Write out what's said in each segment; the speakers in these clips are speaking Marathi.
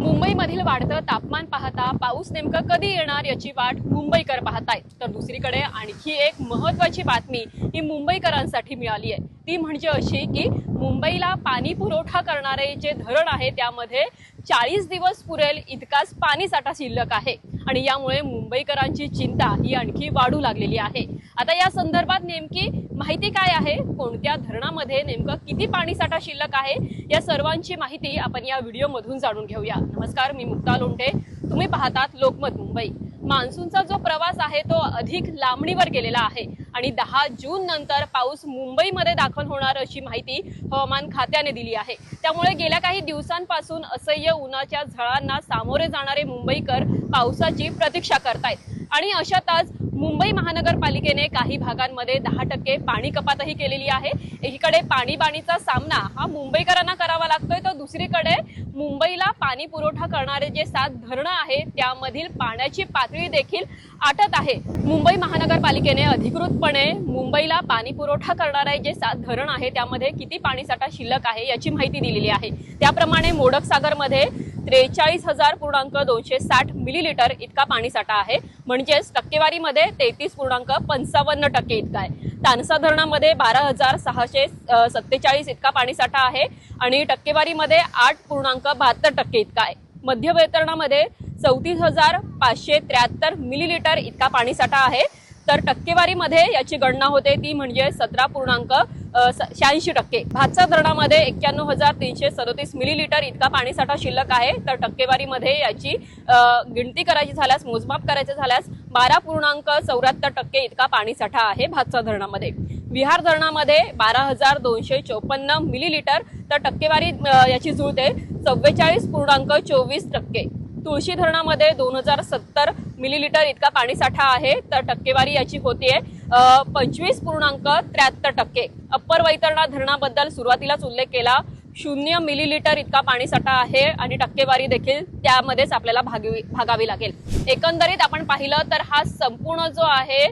मुंबईमधील वाढतं तापमान पाहता पाऊस नेमकं कधी येणार याची वाट मुंबईकर पाहतायत। तर दुसरीकडे आणखी एक महत्त्वाची बातमी ही मुंबईकरांसाठी मिळाली आहे, ती म्हणजे अशी की मुंबईला पाणी पुरवठा करणारे जे धरण आहे त्यामध्ये 40 दिवस पुरेल इतकाच पाणी साठा शिल्लक आहे आणि यामुळे मुंबईकरांची चिंता ही आणखी वाढू लागलेली आहे। आता या संदर्भात नेमकी माहिती काय आहे, कोणत्या धरणामध्ये नेमकं किती पाणी साठा शिल्लक आहे, या सर्वांची माहिती आपण या व्हिडिओमधून जाणून घेऊया। नमस्कार, मी मुक्ता लोंढे, तुम्ही पाहतात लोकमत मुंबई। मान्सूनचा जो प्रवास आहे तो अधिक लांबणीवर गेलेला आहे आणि 10 जून नंतर पाऊस मुंबईमध्ये दाखल होणार अशी माहिती हवामान खात्याने दिली आहे। त्यामुळे गेल्या काही दिवसांपासून असह्य उन्हाच्या झळांना सामोरे जाणारे मुंबईकर पावसाची प्रतीक्षा करतायत आणि अशातच मुंबई महानगरपालिकेने काही भागांमध्ये 10% पाणी कपातही केलेली आहे। एकीकडे पाणीबाणीचा सामना हा मुंबईकरांना करावा लागतोय, तर दुसरीकडे मुंबईला पाणी पुरवठा करणारे जे 7 धरणं आहेत त्यामधील पाण्याची पातळी देखील आटत आहे। मुंबई महानगरपालिकेने अधिकृतपणे मुंबईला पाणी पुरवठा करणारे जे 7 धरण आहे त्यामध्ये किती पाणीसाठा शिल्लक आहे याची माहिती दिलेली आहे। त्याप्रमाणे मोडक सागरमध्ये 43,260 मिलीलीटर इतका पाणीसाठा आहे, म्हणजेच टक्केवारीमध्ये 33.55% इतका आहे। तानसा धरणामध्ये 12,647 इतका पाणीसाठा आहे आणि टक्केवारीमध्ये 8.72% इतका आहे। मध्य वैतरणामध्ये 34,573 मिलीलीटर इतका पाणीसाठा आहे, तर टक्केवारीमध्ये याची गणना होते ती म्हणजे 17.86%। भातसा धरणामध्ये 91,337 मिलीलीटर इतका पाणीसाठा शिल्लक आहे, तर टक्केवारीमध्ये याची गिणती करायची झाल्यास, मोजमाप करायचे झाल्यास 12.74% इतका पाणीसाठा आहे भातसा धरणामध्ये। विहार धरणामध्ये 12,254 मिलीलीटर, तर टक्केवारी याची जुळते 44.24%। तुळशी धरणामध्ये 2,070 मिलीलीटर इतका पाणीसाठा आहे, तर टक्केवारी याची होतीये 25.73%। अप्पर वैतरणा धरणाबद्दल सुरुवातीलाच उल्लेख केला, 0 मिलीलीटर इतका पाणीसाठा आहे आणि टक्केवारी देखील त्यामध्येच आपल्याला भागावी लागेल। एकंदरीत आपण पाहिलं तर हा संपूर्ण जो आहे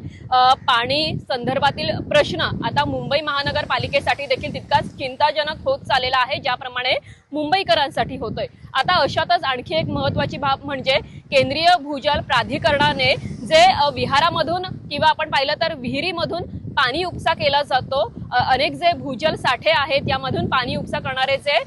पाणी संदर्भातील प्रश्न आता मुंबई महानगरपालिकेसाठी देखील तितकाच चिंताजनक होत चाललेला आहे, ज्याप्रमाणे मुंबईकरांसाठी होतोय। आता अशातच आणखी एक महत्त्वाची बाब म्हणजे केंद्रीय भूजल प्राधिकरणाने जे विहारामधून किंवा आपण पाहिलं तर विहिरीमधून पाणी उपसा केला जातो, अनेक जे भूजल साठे आहेत त्यामधून पाणी उपसा करणारे जे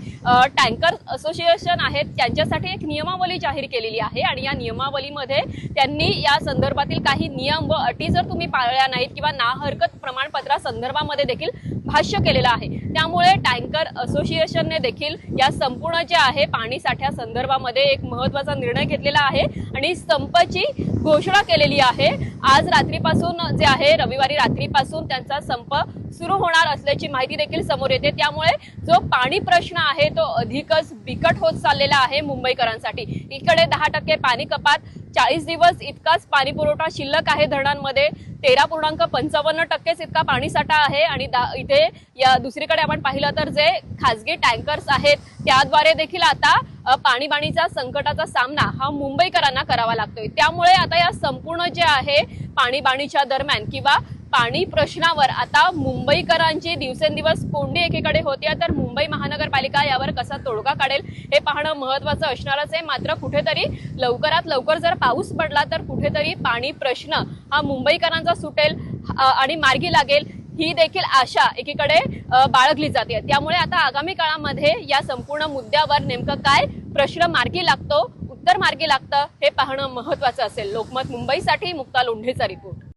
टँकर असोसिएशन आहेत त्यांच्यासाठी एक नियमावली जाहीर केलेली आहे आणि या नियमावलीमध्ये त्यांनी या संदर्भातील काही नियम व अटी जर तुम्ही पाळल्या नाहीत किंवा ना हरकत प्रमाणपत्रा संदर्भामध्ये देखील भाष्य केलेलं आहे। त्यामुळे टँकर असोसिएशनने देखील या संपूर्ण जे आहे पाणी साठ्या संदर्भामध्ये एक महत्त्वाचा निर्णय घेतलेला आहे आणि संपाची घोषणा केलेली आहे। आज रात्रीपासून जे आहे रविवारी रात्रीपासून त्यांचा संप सुरू होणार असल्याची माहिती देखील समोर येते। त्यामुळे जो पाणी प्रश्न आहे तो अधिकच बिकट होत चाललेला आहे मुंबईकरांसाठी। इकडे 10% पाणी कपात, 40 दिवस इतकाच पाणी पुरवठा शिल्लक आहे धरणांमध्ये, 13.55% इतका पाणीसाठा आहे आणि इथे या दुसरीकडे आपण पाहिलं तर जे खासगी टँकर्स आहेत त्याद्वारे देखील आता पाणीबाणीचा संकटाचा सामना हा मुंबईकरांना करावा लागतोय। त्यामुळे आता या संपूर्ण जे आहे पाणीबाणीच्या दरम्यान किंवा पाणी प्रश्नावर आता मुंबईकरांची दिवसेंदिवस कोंडी एकीकडे होते, तर मुंबई महानगरपालिका यावर कसा तोडगा काढेल हे पाहणं महत्त्वाचं असणारच आहे। मात्र कुठेतरी लवकरात लवकर जर पाऊस पडला तर कुठेतरी पाणी प्रश्न हा मुंबईकरांचा सुटेल आणि मार्गी लागेल ही देखील आशा एकीकडे बाळगली जाते। त्यामुळे आता आगामी काळामध्ये या संपूर्ण मुद्द्यावर नेमकं काय प्रश्न मार्गी लागतो, उत्तर मार्गी लागतं हे पाहणं महत्त्वाचं असेल। लोकमत मुंबईसाठी मुक्ता लोंढेचा रिपोर्ट।